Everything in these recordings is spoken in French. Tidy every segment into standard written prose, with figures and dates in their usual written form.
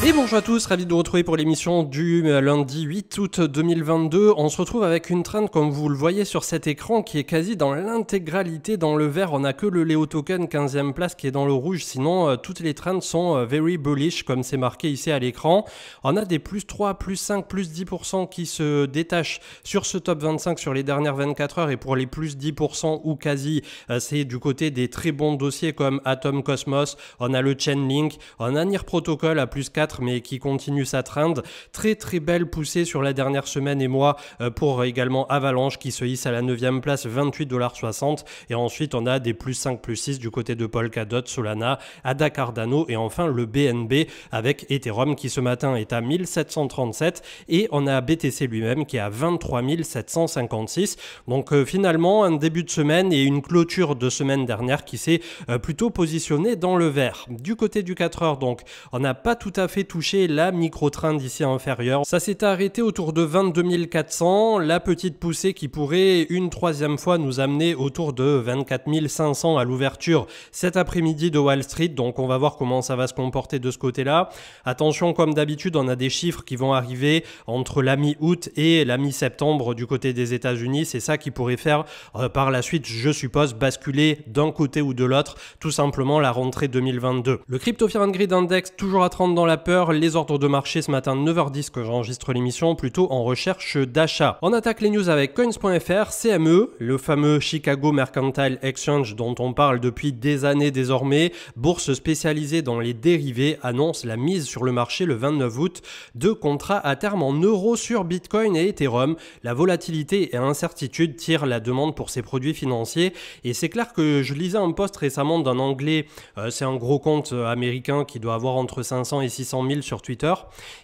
Et bonjour à tous, ravi de vous retrouver pour l'émission du lundi 8 août 2022. On se retrouve avec une trend, comme vous le voyez sur cet écran, qui est quasi dans l'intégralité dans le vert. On n'a que le Leo Token 15e place qui est dans le rouge. Sinon, toutes les trends sont very bullish, comme c'est marqué ici à l'écran. On a des plus 3, plus 5, plus 10% qui se détachent sur ce top 25 sur les dernières 24 heures. Et pour les plus 10% ou quasi, c'est du côté des très bons dossiers comme Atom Cosmos. On a le Chainlink, on a NIR Protocol à plus 4. Mais qui continue sa trend. Très belle poussée sur la dernière semaine et mois pour également Avalanche qui se hisse à la 9e place, 28,60 $. Et ensuite on a des plus 5, plus 6 du côté de Polkadot, Solana, ADA Cardano et enfin le BNB avec Ethereum qui ce matin est à 1737 et on a BTC lui-même qui est à 23 756. Donc finalement un début de semaine et une clôture de semaine dernière qui s'est plutôt positionnée dans le vert. Du côté du 4 heures donc on n'a pas tout à fait touché la micro-trend ici inférieure. Ça s'est arrêté autour de 22 400. La petite poussée qui pourrait une troisième fois nous amener autour de 24 500 à l'ouverture cet après-midi de Wall Street. Donc on va voir comment ça va se comporter de ce côté-là. Attention, comme d'habitude, on a des chiffres qui vont arriver entre la mi-août et la mi-septembre du côté des États-Unis. C'est ça qui pourrait faire par la suite, je suppose, basculer d'un côté ou de l'autre, tout simplement la rentrée 2022. Le Crypto Fear and Greed Index toujours à 30 dans la peur. Les ordres de marché ce matin 9h10 que j'enregistre l'émission, plutôt en recherche d'achat. On attaque les news avec coins.fr. CME, le fameux Chicago Mercantile Exchange dont on parle depuis des années désormais, bourse spécialisée dans les dérivés, annonce la mise sur le marché le 29 août de contrats à terme en euros sur Bitcoin et Ethereum. La volatilité et incertitude tirent la demande pour ces produits financiers et c'est clair que je lisais un post récemment d'un anglais, c'est un gros compte américain qui doit avoir entre 500 et 600 000 sur Twitter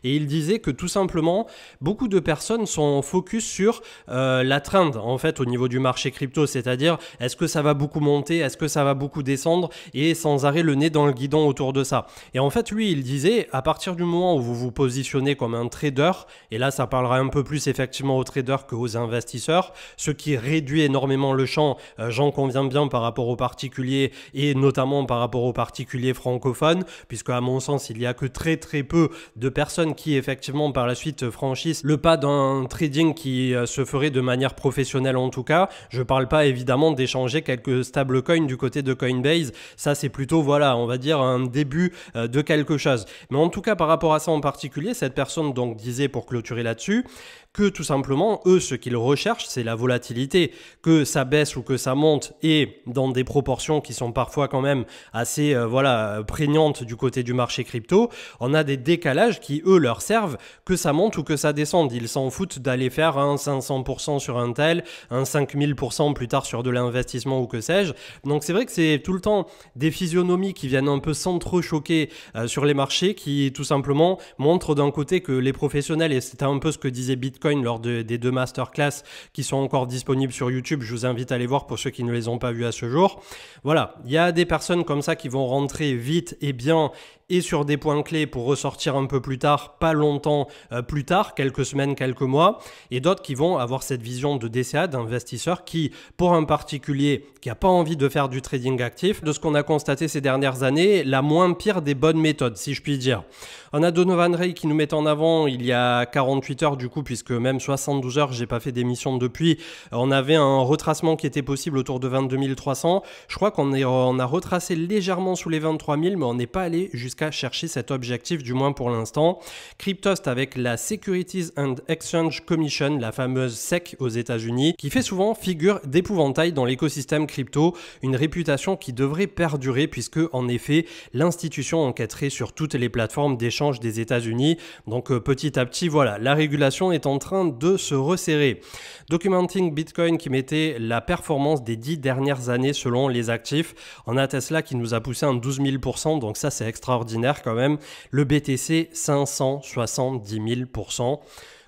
et il disait que tout simplement beaucoup de personnes sont focus sur la trend en fait au niveau du marché crypto, c'est-à-dire est-ce que ça va beaucoup monter, est-ce que ça va beaucoup descendre et sans arrêt le nez dans le guidon autour de ça. Et en fait lui il disait à partir du moment où vous vous positionnez comme un trader, et là ça parlera un peu plus effectivement aux traders qu'aux investisseurs, ce qui réduit énormément le champ, j'en conviens bien par rapport aux particuliers et notamment par rapport aux particuliers francophones, puisque à mon sens il y a que très peu de personnes qui effectivement par la suite franchissent le pas d'un trading qui se ferait de manière professionnelle en tout cas. Je parle pas évidemment d'échanger quelques stablecoins du côté de Coinbase, ça c'est plutôt voilà on va dire un début de quelque chose. Mais en tout cas par rapport à ça en particulier, cette personne donc disait pour clôturer là-dessus que tout simplement, eux, ce qu'ils recherchent, c'est la volatilité, que ça baisse ou que ça monte et dans des proportions qui sont parfois quand même assez prégnantes du côté du marché crypto. On a des décalages qui, eux, leur servent que ça monte ou que ça descende. Ils s'en foutent d'aller faire un 500% sur un tel, un 5000% plus tard sur de l'investissement ou que sais-je. Donc c'est vrai que c'est tout le temps des physionomies qui viennent un peu s'entrechoquer sur les marchés qui tout simplement montrent d'un côté que les professionnels, et c'était un peu ce que disait Bitcoin lors des deux masterclass qui sont encore disponibles sur YouTube, je vous invite à les voir pour ceux qui ne les ont pas vus à ce jour. Voilà, il y a des personnes comme ça qui vont rentrer vite et bien et sur des points clés pour ressortir un peu plus tard, pas longtemps plus tard, quelques semaines, quelques mois, et d'autres qui vont avoir cette vision de DCA, d'investisseur qui, pour un particulier qui n'a pas envie de faire du trading actif, de ce qu'on a constaté ces dernières années, la moins pire des bonnes méthodes, si je puis dire. On a Donovan Ray qui nous met en avant il y a 48 heures du coup, puisque même 72 heures, j'ai pas fait d'émission depuis, on avait un retracement qui était possible autour de 22 300. Je crois qu'on a retracé légèrement sous les 23 000, mais on n'est pas allé jusqu'à chercher cet objectif, du moins pour l'instant. Cryptost avec la Securities and Exchange Commission, la fameuse SEC aux États-Unis, qui fait souvent figure d'épouvantail dans l'écosystème crypto, une réputation qui devrait perdurer puisque en effet l'institution enquêterait sur toutes les plateformes d'échange des États-Unis. Donc petit à petit, voilà, la régulation est en train de se resserrer. Documenting Bitcoin qui mettait la performance des 10 dernières années selon les actifs. On a Tesla qui nous a poussé un 12 000%, donc ça c'est extraordinaire quand même. Le BTC 570 000%.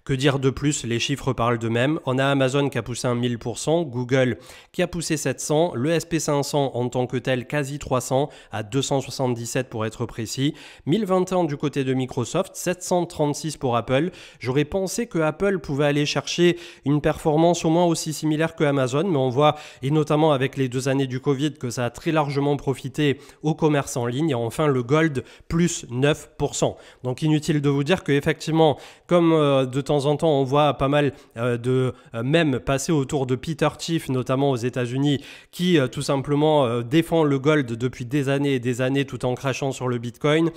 Que dire de plus? Les chiffres parlent d'eux-mêmes. On a Amazon qui a poussé un 1000%, Google qui a poussé 700, le SP500 en tant que tel quasi 300 à 277 pour être précis, 1021 du côté de Microsoft, 736 pour Apple. J'aurais pensé que Apple pouvait aller chercher une performance au moins aussi similaire que Amazon, mais on voit, et notamment avec les 2 années du Covid, que ça a très largement profité au commerce en ligne. Et enfin le Gold plus 9%. Donc inutile de vous dire qu'effectivement, comme de temps en temps on voit pas mal de mèmes passer autour de Peter Schiff, notamment aux États-Unis, qui tout simplement défend le Gold depuis des années et des années tout en crachant sur le Bitcoin.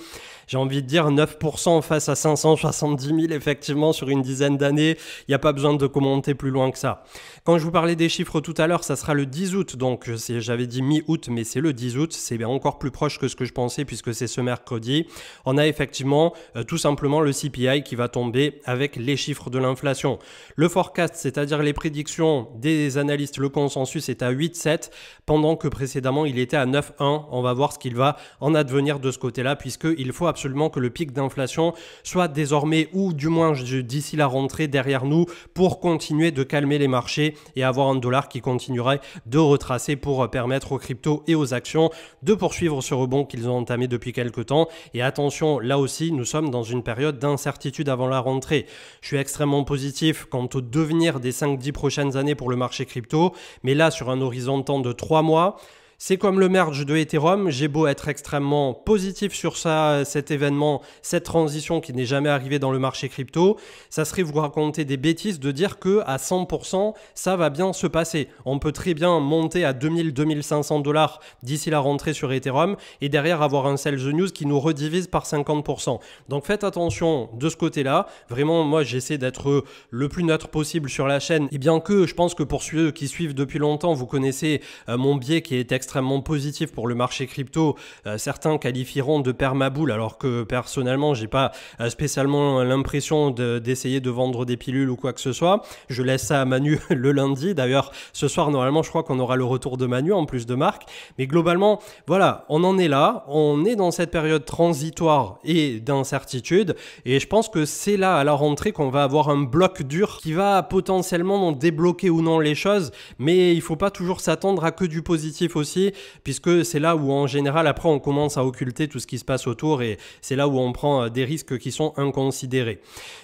J'ai envie de dire 9% face à 570 000 effectivement sur une dizaine d'années. Il n'y a pas besoin de commenter plus loin que ça. Quand je vous parlais des chiffres tout à l'heure, ça sera le 10 août. Donc j'avais dit mi-août, mais c'est le 10 août. C'est encore plus proche que ce que je pensais puisque c'est ce mercredi. On a effectivement tout simplement le CPI qui va tomber avec les chiffres de l'inflation. Le forecast, c'est-à-dire les prédictions des analystes, le consensus est à 8,7 pendant que précédemment il était à 9,1. On va voir ce qu'il va en advenir de ce côté-là puisqu'il faut absolument que le pic d'inflation soit désormais ou du moins d'ici la rentrée derrière nous pour continuer de calmer les marchés et avoir un dollar qui continuerait de retracer pour permettre aux cryptos et aux actions de poursuivre ce rebond qu'ils ont entamé depuis quelques temps. Et attention, là aussi, nous sommes dans une période d'incertitude avant la rentrée. Je suis extrêmement positif quant au devenir des 5-10 prochaines années pour le marché crypto, mais là, sur un horizon de temps de 3 mois, c'est comme le merge de Ethereum, j'ai beau être extrêmement positif sur ça, cet événement, cette transition qui n'est jamais arrivée dans le marché crypto, ça serait vous raconter des bêtises de dire que à 100%, ça va bien se passer. On peut très bien monter à 2000-2500 $ d'ici la rentrée sur Ethereum et derrière avoir un sell the news qui nous redivise par 50%. Donc faites attention de ce côté-là. Vraiment, moi, j'essaie d'être le plus neutre possible sur la chaîne. Et bien que je pense que pour ceux qui suivent depuis longtemps, vous connaissez mon biais qui est extrêmement positif pour le marché crypto. Certains qualifieront de permabull alors que personnellement j'ai pas spécialement l'impression d'essayer de vendre des pilules ou quoi que ce soit. Je laisse ça à Manu le lundi. D'ailleurs ce soir normalement je crois qu'on aura le retour de Manu en plus de Marc. Mais globalement voilà, on en est là. On est dans cette période transitoire et d'incertitude et je pense que c'est là à la rentrée qu'on va avoir un bloc dur qui va potentiellement débloquer ou non les choses, mais il faut pas toujours s'attendre à que du positif aussi, puisque c'est là où en général après on commence à occulter tout ce qui se passe autour et c'est là où on prend des risques qui sont inconsidérés.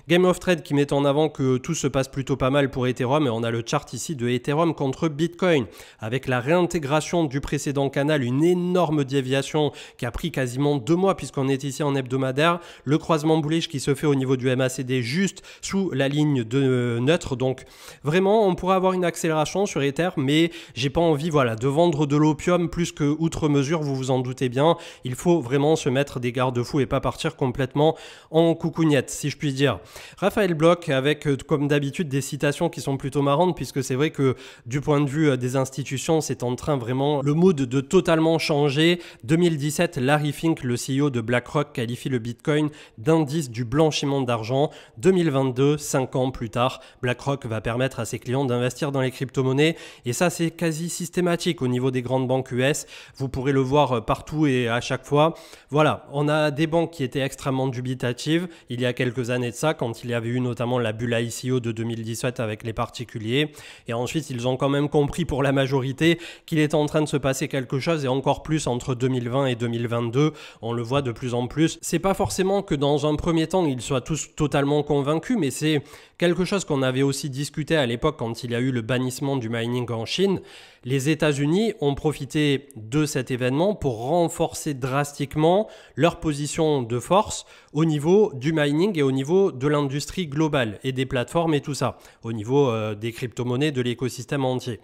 Game of Trade qui met en avant que tout se passe plutôt pas mal pour Ethereum et on a le chart ici de Ethereum contre Bitcoin avec la réintégration du précédent canal, une énorme déviation qui a pris quasiment 2 mois puisqu'on est ici en hebdomadaire, le croisement bullish qui se fait au niveau du MACD juste sous la ligne de neutre. Donc vraiment on pourrait avoir une accélération sur Ether, mais j'ai pas envie de vendre de l'opium plus que outre mesure, vous vous en doutez bien. Il faut vraiment se mettre des garde-fous et pas partir complètement en coucougnette, si je puis dire. Raphaël Bloch avec, comme d'habitude, des citations qui sont plutôt marrantes, puisque c'est vrai que du point de vue des institutions, c'est en train vraiment le mood de totalement changer. 2017, Larry Fink, le CEO de BlackRock, qualifie le Bitcoin d'indice du blanchiment d'argent. 2022, 5 ans plus tard, BlackRock va permettre à ses clients d'investir dans les crypto-monnaies et ça c'est quasi systématique au niveau des grandes banques US. Vous pourrez le voir partout et à chaque fois. Voilà, on a des banques qui étaient extrêmement dubitatives il y a quelques années de ça, quand il y avait eu notamment la bulle ICO de 2017 avec les particuliers. Et ensuite, ils ont quand même compris pour la majorité qu'il était en train de se passer quelque chose et encore plus entre 2020 et 2022. On le voit de plus en plus. C'est pas forcément que dans un premier temps, ils soient tous totalement convaincus, mais c'est quelque chose qu'on avait aussi discuté à l'époque quand il y a eu le bannissement du mining en Chine. Les États-Unis ont profité de cet événement pour renforcer drastiquement leur position de force au niveau du mining et au niveau de l'industrie globale et des plateformes et tout ça, au niveau des crypto-monnaies, de l'écosystème entier.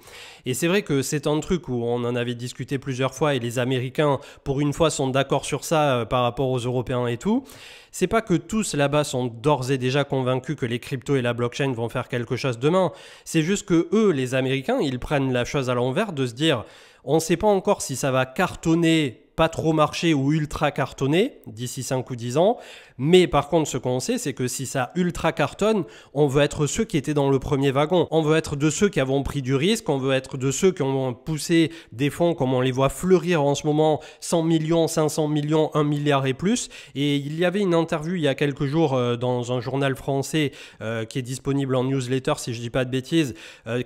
Et c'est vrai que c'est un truc où on en avait discuté plusieurs fois et les Américains, pour une fois, sont d'accord sur ça par rapport aux Européens et tout. C'est pas que tous là-bas sont d'ores et déjà convaincus que les cryptos et la blockchain vont faire quelque chose demain. C'est juste que eux, les Américains, ils prennent la chose à l'envers de se dire on ne sait pas encore si ça va cartonner pas trop marcher ou ultra cartonner d'ici 5 ou 10 ans. Mais par contre, ce qu'on sait, c'est que si ça ultra cartonne, on veut être ceux qui étaient dans le premier wagon. On veut être de ceux qui avons pris du risque. On veut être de ceux qui ont poussé des fonds comme on les voit fleurir en ce moment, 100 millions, 500 millions, 1 milliard et plus. Et il y avait une interview il y a quelques jours dans un journal français qui est disponible en newsletter, si je dis pas de bêtises,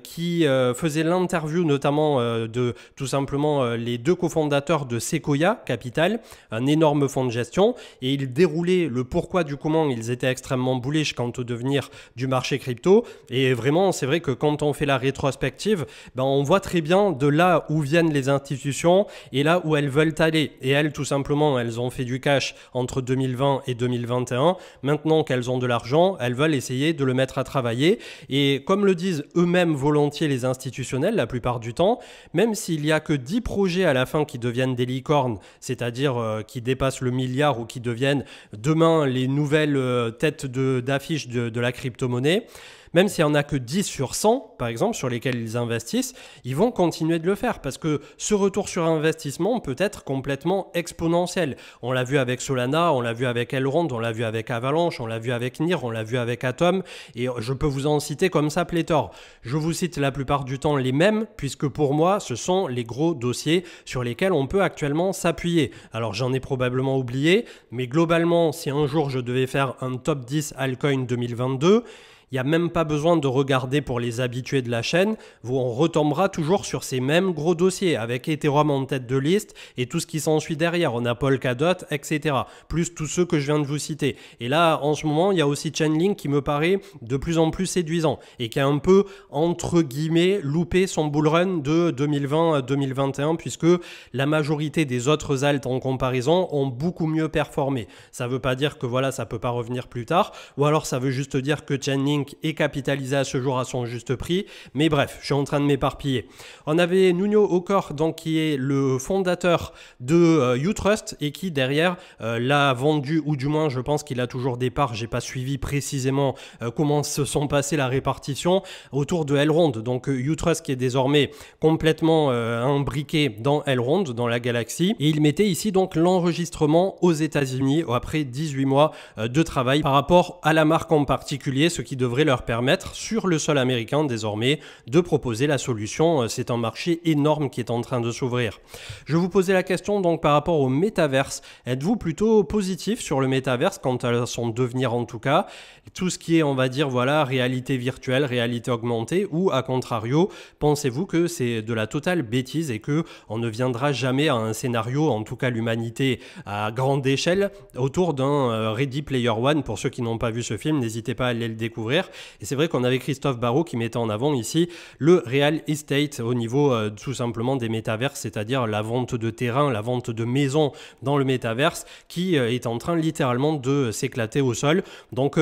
qui faisait l'interview notamment de tout simplement les deux cofondateurs de Sequoia Capital, un énorme fonds de gestion, et ils déroulaient le pourquoi du comment ils étaient extrêmement bullish quant au devenir du marché crypto. Et vraiment, c'est vrai que quand on fait la rétrospective, on voit très bien de là où viennent les institutions et là où elles veulent aller. Et elles, tout simplement, elles ont fait du cash entre 2020 et 2021. Maintenant qu'elles ont de l'argent, elles veulent essayer de le mettre à travailler. Et comme le disent eux-mêmes volontiers les institutionnels, la plupart du temps, même s'il n'y a que 10 projets à la fin qui deviennent des licornes, c'est-à-dire qui dépassent le milliard ou qui deviennent demain les nouvelles têtes d'affiche de la crypto-monnaie, même s'il n'y en a que 10 sur 100, par exemple, sur lesquels ils investissent, ils vont continuer de le faire parce que ce retour sur investissement peut être complètement exponentiel. On l'a vu avec Solana, on l'a vu avec Elrond, on l'a vu avec Avalanche, on l'a vu avec NIR, on l'a vu avec Atom, et je peux vous en citer comme ça pléthore. Je vous cite la plupart du temps les mêmes, puisque pour moi, ce sont les gros dossiers sur lesquels on peut actuellement s'appuyer. Alors j'en ai probablement oublié, mais globalement, si un jour je devais faire un top 10 altcoin 2022, il n'y a même pas besoin de regarder pour les habitués de la chaîne, on retombera toujours sur ces mêmes gros dossiers avec Ethereum en tête de liste et tout ce qui s'ensuit derrière. On a Polkadot, etc. Plus tous ceux que je viens de vous citer. Et là, en ce moment, il y a aussi Chainlink qui me paraît de plus en plus séduisant et qui a un peu, entre guillemets, loupé son bull run de 2020 à 2021 puisque la majorité des autres alts en comparaison ont beaucoup mieux performé. Ça ne veut pas dire que voilà, ça ne peut pas revenir plus tard ou alors ça veut juste dire que Chainlink est capitalisé à ce jour à son juste prix, mais bref, je suis en train de m'éparpiller. On avait Nuno Okor, donc qui est le fondateur de Utrust et qui derrière l'a vendu, ou du moins je pense qu'il a toujours des parts, j'ai pas suivi précisément comment se sont passées la répartition autour de Elrond. Donc Utrust qui est désormais complètement imbriqué dans Elrond, dans la galaxie, et il mettait ici donc l'enregistrement aux États-Unis après 18 mois de travail par rapport à la marque en particulier, ce qui devrait leur permettre sur le sol américain désormais de proposer la solution. C'est un marché énorme qui est en train de s'ouvrir. Je vous posais la question donc par rapport au métaverse. Êtes-vous plutôt positif sur le métaverse quant à son devenir en tout cas? Tout ce qui est, on va dire, voilà, réalité virtuelle, réalité augmentée, ou à contrario, pensez-vous que c'est de la totale bêtise et que on ne viendra jamais à un scénario, en tout cas l'humanité à grande échelle, autour d'un Ready Player One? Pour ceux qui n'ont pas vu ce film, n'hésitez pas à aller le découvrir. Et c'est vrai qu'on avait Christophe Barrault qui mettait en avant ici le real estate au niveau tout simplement des métaverses, c'est-à-dire la vente de terrain, la vente de maisons dans le métaverse qui est en train littéralement de s'éclater au sol. Donc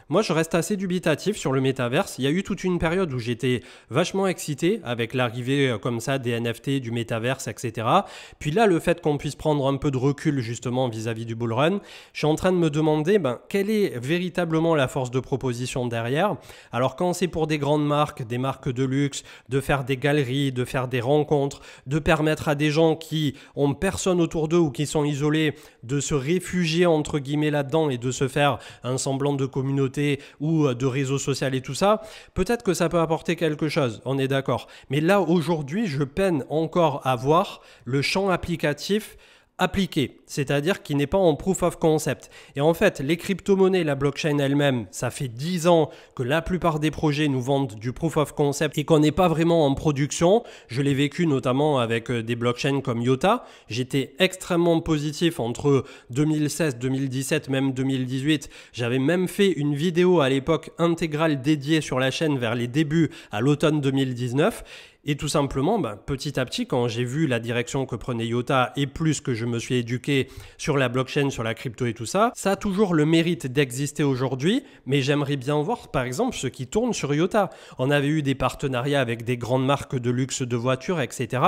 moi, je reste assez dubitatif sur le métaverse. Il y a eu toute une période où j'étais vachement excité avec l'arrivée comme ça des NFT, du métaverse, etc. Puis là, le fait qu'on puisse prendre un peu de recul justement vis-à-vis du bull run, je suis en train de me demander quelle est véritablement la force de proposition derrière. Alors quand c'est pour des grandes marques, des marques de luxe, de faire des galeries, de faire des rencontres, de permettre à des gens qui ont personne autour d'eux ou qui sont isolés de se réfugier entre guillemets là-dedans et de se faire un semblant de communauté ou de réseau social et tout ça, peut-être que ça peut apporter quelque chose, on est d'accord. Mais là, aujourd'hui, je peine encore à voir le champ applicatif appliqué, c'est-à-dire qui n'est pas en proof of concept. Et en fait, les crypto-monnaies, la blockchain elle-même, ça fait 10 ans que la plupart des projets nous vendent du proof of concept et qu'on n'est pas vraiment en production. Je l'ai vécu notamment avec des blockchains comme IOTA. J'étais extrêmement positif entre 2016, 2017, même 2018. J'avais même fait une vidéo à l'époque intégrale dédiée sur la chaîne vers les débuts à l'automne 2019. Et tout simplement, petit à petit, quand j'ai vu la direction que prenait IOTA et plus que je me suis éduqué monnaie sur la blockchain, sur la crypto et tout ça, ça a toujours le mérite d'exister aujourd'hui, mais j'aimerais bien voir par exemple ce qui tourne sur IOTA. On avait eu des partenariats avec des grandes marques de luxe de voitures, etc.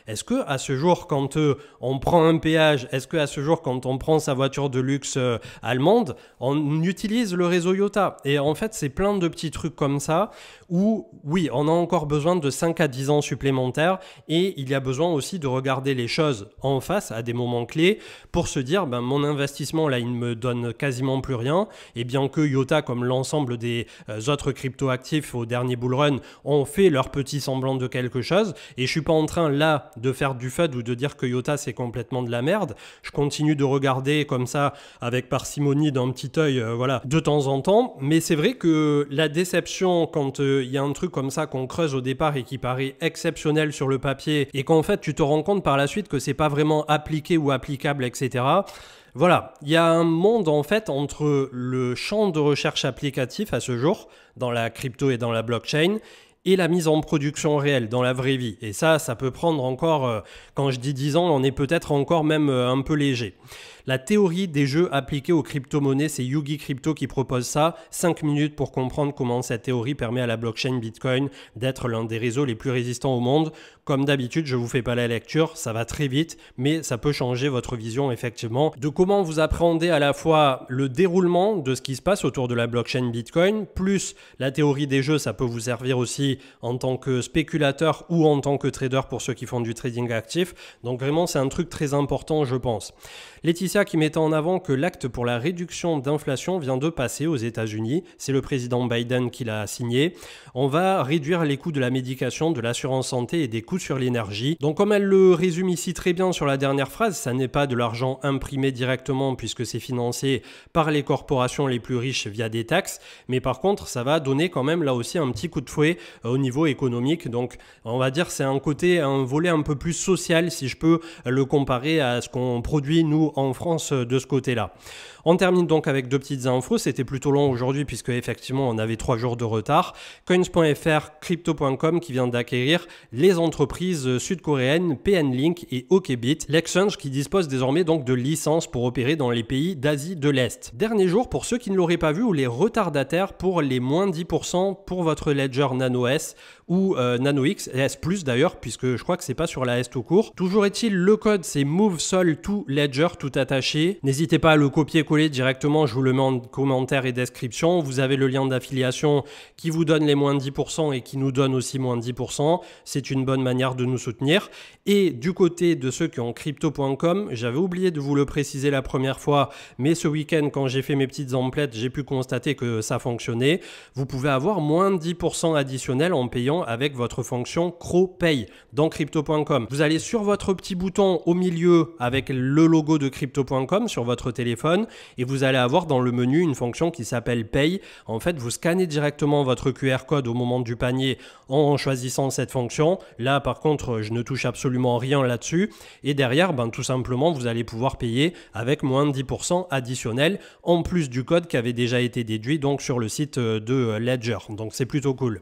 Est-ce que à ce jour, quand on prend un péage, est-ce que à ce jour, quand on prend sa voiture de luxe allemande, on utilise le réseau IOTA? Et en fait, c'est plein de petits trucs comme ça où, oui, on a encore besoin de 5 à 10 ans supplémentaires et il y a besoin aussi de regarder les choses en face à des moments clés pour se dire, ben, mon investissement là, il ne me donne quasiment plus rien, et bien que IOTA, comme l'ensemble des autres crypto-actifs au dernier bull run, ont fait leur petit semblant de quelque chose, et je suis pas en train là de faire du FUD ou de dire que IOTA c'est complètement de la merde. Je continue de regarder comme ça avec parcimonie d'un petit œil, voilà, de temps en temps, mais c'est vrai que la déception quand il y a un truc comme ça qu'on creuse au départ et qui paraît exceptionnel sur le papier et qu'en fait tu te rends compte par la suite que c'est pas vraiment appliqué ou applicable, etc. Voilà, il y a un monde en fait entre le champ de recherche applicatif à ce jour dans la crypto et dans la blockchain et la mise en production réelle dans la vraie vie. Et ça peut prendre encore, quand je dis 10 ans, on est peut-être encore même un peu léger. La théorie des jeux appliqués aux crypto-monnaies, c'est Yugi Crypto qui propose ça. 5 minutes pour comprendre comment cette théorie permet à la blockchain Bitcoin d'être l'un des réseaux les plus résistants au monde. Comme d'habitude, je ne vous fais pas la lecture, ça va très vite, mais ça peut changer votre vision effectivement de comment vous appréhendez à la fois le déroulement de ce qui se passe autour de la blockchain Bitcoin, plus la théorie des jeux, ça peut vous servir aussi en tant que spéculateur ou en tant que trader pour ceux qui font du trading actif. Donc vraiment, c'est un truc très important, je pense. Laetitia qui mettait en avant que l'acte pour la réduction d'inflation vient de passer aux États-Unis. C'est le président Biden qui l'a signé. On va réduire les coûts de la médication, de l'assurance santé et des coûts sur l'énergie. Donc comme elle le résume ici très bien sur la dernière phrase, ça n'est pas de l'argent imprimé directement puisque c'est financé par les corporations les plus riches via des taxes. Mais par contre, ça va donner quand même là aussi un petit coup de fouet au niveau économique. Donc on va dire c'est un volet un peu plus social si je peux le comparer à ce qu'on produit nous en France de ce côté-là. On termine donc avec deux petites infos, c'était plutôt long aujourd'hui puisque effectivement on avait 3 jours de retard. Coins.fr, Crypto.com qui vient d'acquérir les entreprises sud-coréennes PNLink et OKBit, l'exchange qui dispose désormais donc de licences pour opérer dans les pays d'Asie de l'Est. Dernier jour pour ceux qui ne l'auraient pas vu ou les retardataires pour les moins 10% pour votre Ledger Nano S ou Nano X, S Plus d'ailleurs, puisque je crois que c'est pas sur la S tout court. Toujours est-il, le code c'est MoveSol2Ledger tout attaché. N'hésitez pas à le copier-coller directement, je vous le mets en commentaire et description. Vous avez le lien d'affiliation qui vous donne les moins 10% et qui nous donne aussi moins 10%. C'est une bonne manière de nous soutenir. Et du côté de ceux qui ont crypto.com, j'avais oublié de vous le préciser la première fois, mais ce week-end quand j'ai fait mes petites emplettes, j'ai pu constater que ça fonctionnait. Vous pouvez avoir moins 10% additionnel en payant avec votre fonction CrowPay dans crypto.com. Vous allez sur votre petit bouton au milieu avec le logo de crypto.com sur votre téléphone et vous allez avoir dans le menu une fonction qui s'appelle Pay. En fait, vous scannez directement votre QR code au moment du panier en choisissant cette fonction. Là, par contre, je ne touche absolument rien là-dessus. Et derrière, tout simplement, vous allez pouvoir payer avec moins de 10% additionnel en plus du code qui avait déjà été déduit donc sur le site de Ledger. Donc, c'est plutôt cool.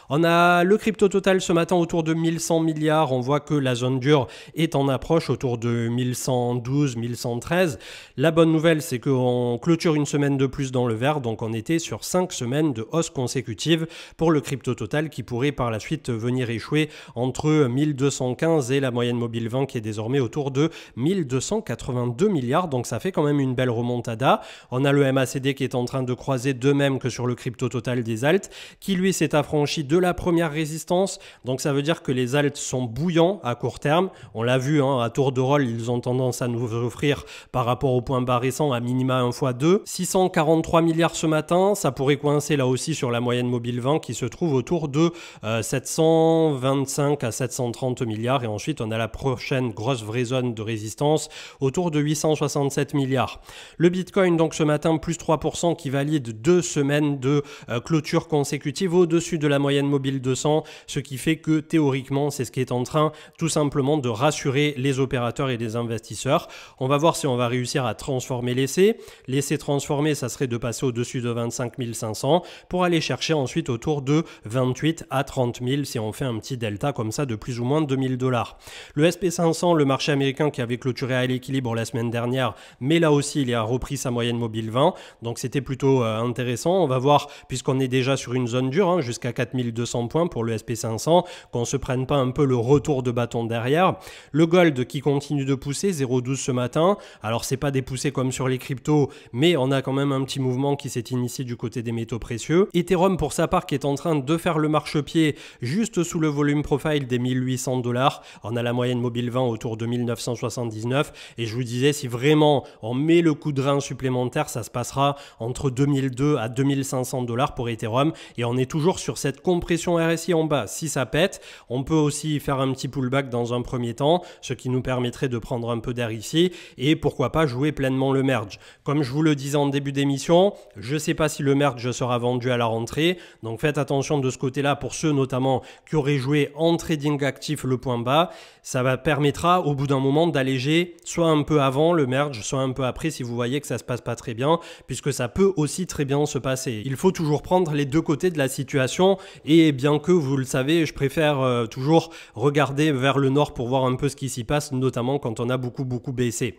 On a le crypto total ce matin autour de 1100 milliards. On voit que la zone dure est en approche autour de 1112, 1113. La bonne nouvelle, c'est qu'on clôture une semaine de plus dans le vert. Donc on était sur 5 semaines de hausse consécutive pour le crypto total qui pourrait par la suite venir échouer entre 1215 et la moyenne mobile 20 qui est désormais autour de 1282 milliards. Donc ça fait quand même une belle remontada. On a le MACD qui est en train de croiser de même que sur le crypto total des alts qui lui s'est affranchi de la première résistance, donc ça veut dire que les alts sont bouillants à court terme. On l'a vu à tour de rôle, ils ont tendance à nous offrir par rapport au point bas récent à minima 1 x 2. 643 milliards ce matin, ça pourrait coincer là aussi sur la moyenne mobile 20 qui se trouve autour de 725 à 730 milliards et ensuite on a la prochaine grosse vraie zone de résistance autour de 867 milliards. Le Bitcoin donc ce matin plus 3% qui valide 2 semaines de clôture consécutive au-dessus de la moyenne moyenne mobile 200, ce qui fait que théoriquement, c'est ce qui est en train tout simplement de rassurer les opérateurs et les investisseurs. On va voir si on va réussir à transformer l'essai. L'essai transformé, ça serait de passer au-dessus de 25 500 pour aller chercher ensuite autour de 28 à 30 000 si on fait un petit delta comme ça de plus ou moins 2000 $. Le SP500, le marché américain qui avait clôturé à l'équilibre la semaine dernière, mais là aussi il a repris sa moyenne mobile 20, donc c'était plutôt intéressant. On va voir, puisqu'on est déjà sur une zone dure, jusqu'à 4200 points pour le SP500, qu'on se prenne pas un peu le retour de bâton derrière. Le gold qui continue de pousser, 0,12 ce matin. Alors c'est pas des poussées comme sur les cryptos, mais on a quand même un petit mouvement qui s'est initié du côté des métaux précieux. Ethereum pour sa part qui est en train de faire le marchepied juste sous le volume profile des 1800 $. On a la moyenne mobile 20 autour de 1979 et je vous disais, si vraiment on met le coup de rein supplémentaire, ça se passera entre 2002 à 2500 $ pour Ethereum et on est toujours sur cette compression RSI en bas. Si ça pète, on peut aussi faire un petit pullback dans un premier temps, ce qui nous permettrait de prendre un peu d'air ici et pourquoi pas jouer pleinement le merge. Comme je vous le disais en début d'émission, je ne sais pas si le merge sera vendu à la rentrée, donc faites attention de ce côté-là pour ceux notamment qui auraient joué en trading actif le point bas. Ça permettra au bout d'un moment d'alléger soit un peu avant le merge, soit un peu après si vous voyez que ça se passe pas très bien, puisque ça peut aussi très bien se passer. Il faut toujours prendre les deux côtés de la situation et bien que vous le savez, je préfère toujours regarder vers le nord pour voir un peu ce qui s'y passe, notamment quand on a beaucoup baissé.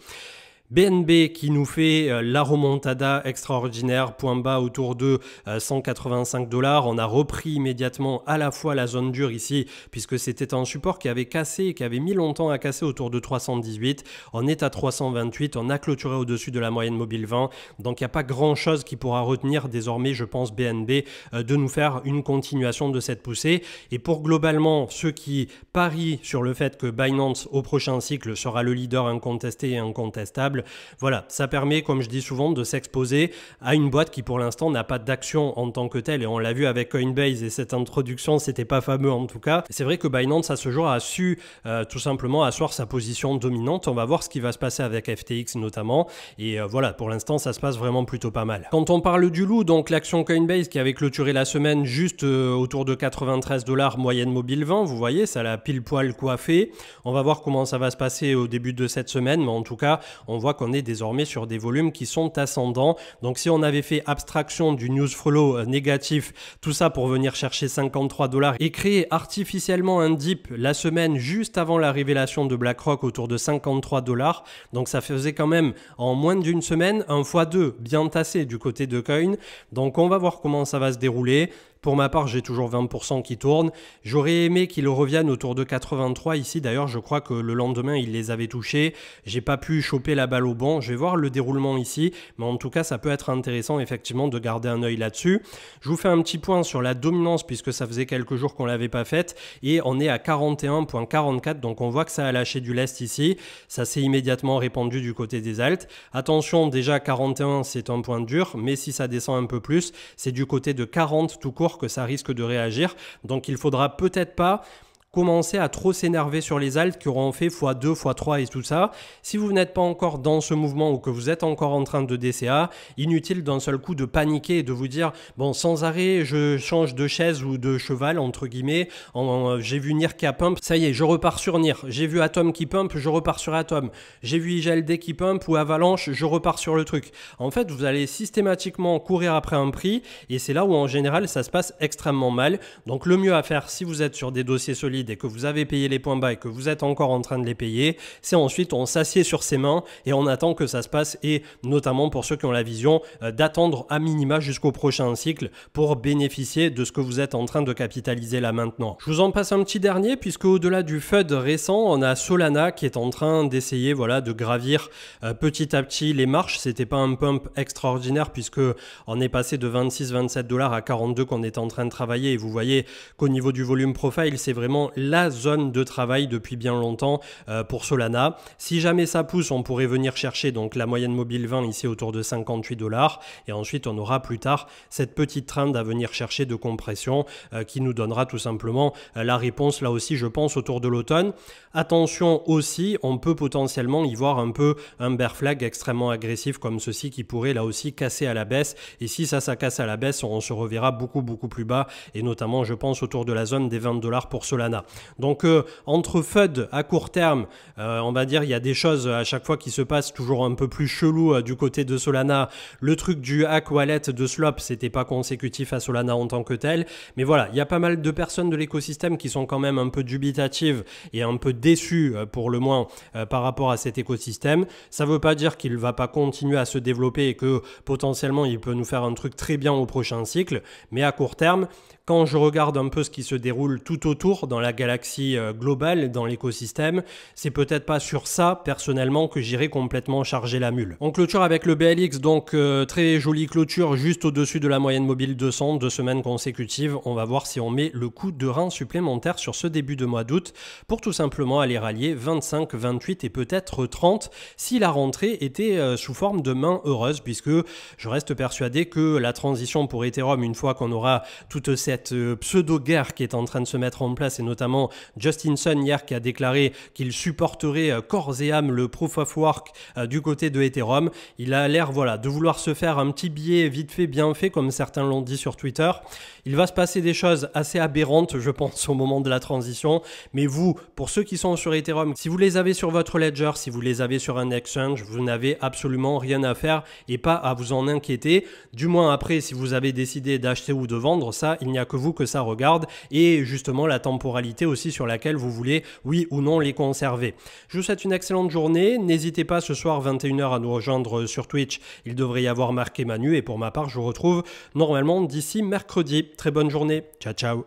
BNB qui nous fait la remontada extraordinaire, point bas autour de 185 $. On a repris immédiatement à la fois la zone dure ici, puisque c'était un support qui avait cassé, qui avait mis longtemps à casser autour de 318. On est à 328, on a clôturé au-dessus de la moyenne mobile 20. Donc il n'y a pas grand-chose qui pourra retenir désormais, je pense, BNB de nous faire une continuation de cette poussée. Et pour globalement, ceux qui parient sur le fait que Binance au prochain cycle sera le leader incontesté et incontestable, voilà, ça permet, comme je dis souvent, de s'exposer à une boîte qui pour l'instant n'a pas d'action en tant que telle et on l'a vu avec Coinbase et cette introduction, c'était pas fameux en tout cas. C'est vrai que Binance à ce jour a su tout simplement asseoir sa position dominante. On va voir ce qui va se passer avec FTX notamment et voilà, pour l'instant ça se passe vraiment plutôt pas mal. Quand on parle du loup, donc l'action Coinbase qui avait clôturé la semaine juste autour de 93 $, moyenne mobile 20, vous voyez, ça l'a pile poil coiffé. On va voir comment ça va se passer au début de cette semaine, mais en tout cas, on voit qu'on est désormais sur des volumes qui sont ascendants. Donc si on avait fait abstraction du news flow négatif, tout ça pour venir chercher 53 $ et créer artificiellement un dip la semaine juste avant la révélation de BlackRock autour de 53 $, donc ça faisait quand même en moins d'une semaine un x2 bien tassé du côté de Coin. Donc on va voir comment ça va se dérouler. Pour ma part, j'ai toujours 20% qui tournent. J'aurais aimé qu'ils reviennent autour de 83 ici. D'ailleurs, je crois que le lendemain, ils les avaient touchés. J'ai pas pu choper la balle au bon. Je vais voir le déroulement ici. Mais en tout cas, ça peut être intéressant effectivement de garder un œil là-dessus. Je vous fais un petit point sur la dominance puisque ça faisait quelques jours qu'on l'avait pas faite. Et on est à 41,44. Donc on voit que ça a lâché du lest ici. Ça s'est immédiatement répandu du côté des alts. Attention, déjà 41, c'est un point dur. Mais si ça descend un peu plus, c'est du côté de 40 tout court que ça risque de réagir. Donc il faudra peut-être pas commencer à trop s'énerver sur les alts qui auront fait x2, x3 et tout ça. Si vous n'êtes pas encore dans ce mouvement ou que vous êtes encore en train de DCA, inutile d'un seul coup de paniquer et de vous dire bon, sans arrêt je change de chaise ou de cheval entre guillemets, j'ai vu NIR qui a pump, ça y est je repars sur NIR, j'ai vu Atom qui pump, je repars sur Atom, j'ai vu IGLD qui pump ou Avalanche, je repars sur le truc. En fait vous allez systématiquement courir après un prix et c'est là où en général ça se passe extrêmement mal. Donc le mieux à faire si vous êtes sur des dossiers solides et que vous avez payé les points bas et que vous êtes encore en train de les payer, c'est ensuite on s'assied sur ses mains et on attend que ça se passe et notamment pour ceux qui ont la vision d'attendre à minima jusqu'au prochain cycle pour bénéficier de ce que vous êtes en train de capitaliser là maintenant. Je vous en passe un petit dernier puisque au-delà du FUD récent, on a Solana qui est en train d'essayer voilà, de gravir petit à petit les marches. C'était pas un pump extraordinaire puisque on est passé de 26-27 $ à 42 qu'on est en train de travailler et vous voyez qu'au niveau du volume profile, c'est vraiment la zone de travail depuis bien longtemps pour Solana. Si jamais ça pousse, on pourrait venir chercher donc la moyenne mobile 20 ici autour de 58 $, et ensuite on aura plus tard cette petite trend à venir chercher de compression qui nous donnera tout simplement la réponse là aussi, je pense, autour de l'automne. Attention aussi, on peut potentiellement y voir un peu un bear flag extrêmement agressif comme ceci qui pourrait là aussi casser à la baisse, et si ça casse à la baisse, on se reverra beaucoup plus bas, et notamment je pense autour de la zone des 20 $ pour Solana. Donc entre FUD à court terme, on va dire il y a des choses à chaque fois qui se passent toujours un peu plus chelou du côté de Solana. Le truc du hack wallet de Slop, c'était pas consécutif à Solana en tant que tel, mais voilà, il y a pas mal de personnes de l'écosystème qui sont quand même un peu dubitatives et un peu déçues pour le moins par rapport à cet écosystème. Ça veut pas dire qu'il va pas continuer à se développer et que potentiellement il peut nous faire un truc très bien au prochain cycle, mais à court terme, quand je regarde un peu ce qui se déroule tout autour dans la galaxie globale, dans l'écosystème, c'est peut-être pas sur ça, personnellement, que j'irai complètement charger la mule. On clôture avec le BLX, donc très jolie clôture juste au-dessus de la moyenne mobile 200, 2 semaines consécutives. On va voir si on met le coup de rein supplémentaire sur ce début de mois d'août pour tout simplement aller rallier 25, 28 et peut-être 30 si la rentrée était sous forme de main heureuse, puisque je reste persuadé que la transition pour Ethereum, une fois qu'on aura toute cette pseudo-guerre qui est en train de se mettre en place, et notamment Justin Sun hier qui a déclaré qu'il supporterait corps et âme le Proof of Work du côté de Ethereum. Il a l'air de vouloir se faire un petit billet vite fait, bien fait, comme certains l'ont dit sur Twitter. Il va se passer des choses assez aberrantes, je pense, au moment de la transition. Mais vous, pour ceux qui sont sur Ethereum, si vous les avez sur votre ledger, si vous les avez sur un exchange, vous n'avez absolument rien à faire et pas à vous en inquiéter. Du moins après, si vous avez décidé d'acheter ou de vendre, ça, il n'y a que vous que ça regarde, et justement la temporalité aussi sur laquelle vous voulez, oui ou non, les conserver. Je vous souhaite une excellente journée. N'hésitez pas ce soir 21 h à nous rejoindre sur Twitch. Il devrait y avoir Marc et Manu, et pour ma part, je vous retrouve normalement d'ici mercredi. Très bonne journée. Ciao, ciao.